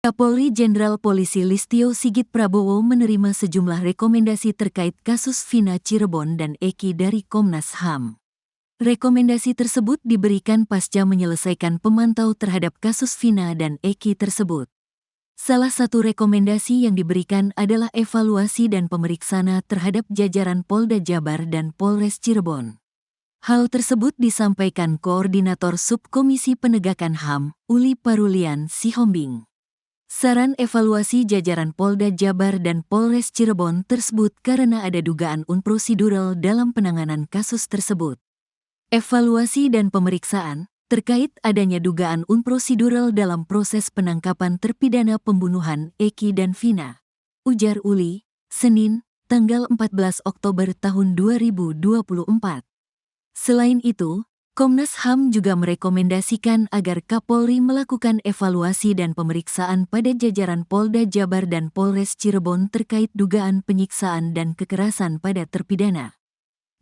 Kapolri Jenderal Polisi Listio Sigit Prabowo menerima sejumlah rekomendasi terkait kasus Vina Cirebon dan Eki dari Komnas HAM. Rekomendasi tersebut diberikan pasca menyelesaikan pemantau terhadap kasus Vina dan Eki tersebut. Salah satu rekomendasi yang diberikan adalah evaluasi dan pemeriksaan terhadap jajaran Polda Jabar dan Polres Cirebon. Hal tersebut disampaikan Koordinator Subkomisi Penegakan HAM, Uli Parulian Sihombing. Saran evaluasi jajaran Polda Jabar dan Polres Cirebon tersebut karena ada dugaan unprosedural dalam penanganan kasus tersebut. Evaluasi dan pemeriksaan terkait adanya dugaan unprosedural dalam proses penangkapan terpidana pembunuhan Eki dan Vina, ujar Uli, Senin, tanggal 14 Oktober tahun 2024. Selain itu, Komnas HAM juga merekomendasikan agar Kapolri melakukan evaluasi dan pemeriksaan pada jajaran Polda Jabar dan Polres Cirebon terkait dugaan penyiksaan dan kekerasan pada terpidana.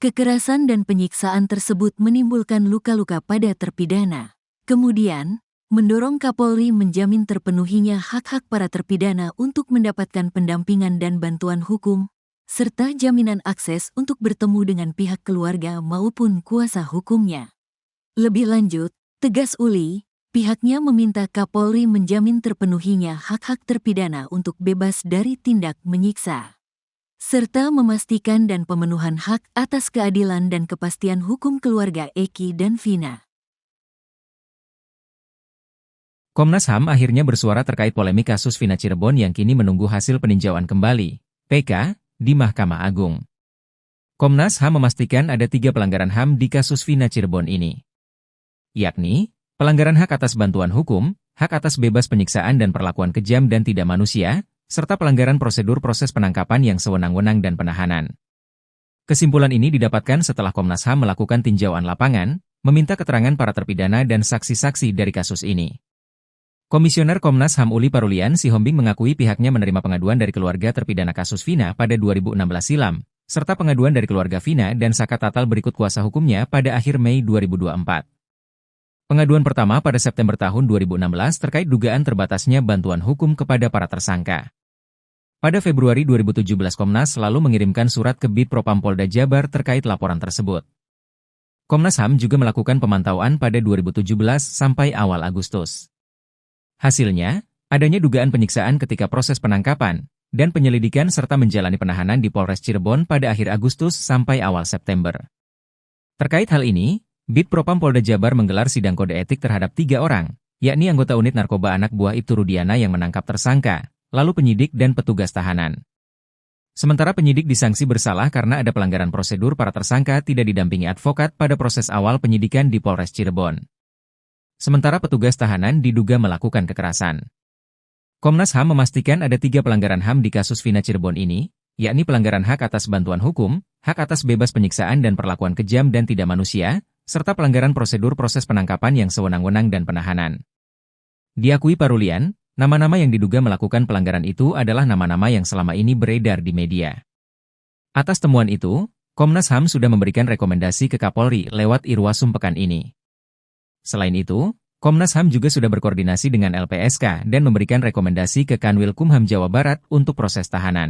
Kekerasan dan penyiksaan tersebut menimbulkan luka-luka pada terpidana. Kemudian, mendorong Kapolri menjamin terpenuhinya hak-hak para terpidana untuk mendapatkan pendampingan dan bantuan hukum, serta jaminan akses untuk bertemu dengan pihak keluarga maupun kuasa hukumnya. Lebih lanjut, tegas Uli, pihaknya meminta Kapolri menjamin terpenuhinya hak-hak terpidana untuk bebas dari tindak menyiksa, serta memastikan dan pemenuhan hak atas keadilan dan kepastian hukum keluarga Eki dan Vina. Komnas HAM akhirnya bersuara terkait polemik kasus Vina Cirebon yang kini menunggu hasil peninjauan kembali, PK, di Mahkamah Agung. Komnas HAM memastikan ada 3 pelanggaran HAM di kasus Vina Cirebon ini, yakni pelanggaran hak atas bantuan hukum, hak atas bebas penyiksaan dan perlakuan kejam dan tidak manusia, serta pelanggaran prosedur proses penangkapan yang sewenang-wenang dan penahanan. Kesimpulan ini didapatkan setelah Komnas HAM melakukan tinjauan lapangan, meminta keterangan para terpidana dan saksi-saksi dari kasus ini. Komisioner Komnas HAM Uli Parulian Sihombing mengakui pihaknya menerima pengaduan dari keluarga terpidana kasus Vina pada 2016 silam, serta pengaduan dari keluarga Vina dan Saka Tatal berikut kuasa hukumnya pada akhir Mei 2024. Pengaduan pertama pada September tahun 2016 terkait dugaan terbatasnya bantuan hukum kepada para tersangka. Pada Februari 2017 Komnas lalu mengirimkan surat ke Bid Propam Polda Jabar terkait laporan tersebut. Komnas HAM juga melakukan pemantauan pada 2017 sampai awal Agustus. Hasilnya, adanya dugaan penyiksaan ketika proses penangkapan dan penyelidikan serta menjalani penahanan di Polres Cirebon pada akhir Agustus sampai awal September. Terkait hal ini, Bid Propam Polda Jabar menggelar sidang kode etik terhadap 3 orang, yakni anggota unit narkoba anak buah Ibtu Rudiana yang menangkap tersangka, lalu penyidik dan petugas tahanan. Sementara penyidik disangsi bersalah karena ada pelanggaran prosedur para tersangka tidak didampingi advokat pada proses awal penyidikan di Polres Cirebon. Sementara petugas tahanan diduga melakukan kekerasan. Komnas HAM memastikan ada 3 pelanggaran HAM di kasus Vina Cirebon ini, yakni pelanggaran hak atas bantuan hukum, hak atas bebas penyiksaan dan perlakuan kejam dan tidak manusia, serta pelanggaran prosedur proses penangkapan yang sewenang-wenang dan penahanan. Diakui Parulian, nama-nama yang diduga melakukan pelanggaran itu adalah nama-nama yang selama ini beredar di media. Atas temuan itu, Komnas HAM sudah memberikan rekomendasi ke Kapolri lewat Irwasum pekan ini. Selain itu, Komnas HAM juga sudah berkoordinasi dengan LPSK dan memberikan rekomendasi ke Kanwil Kumham Jawa Barat untuk proses tahanan.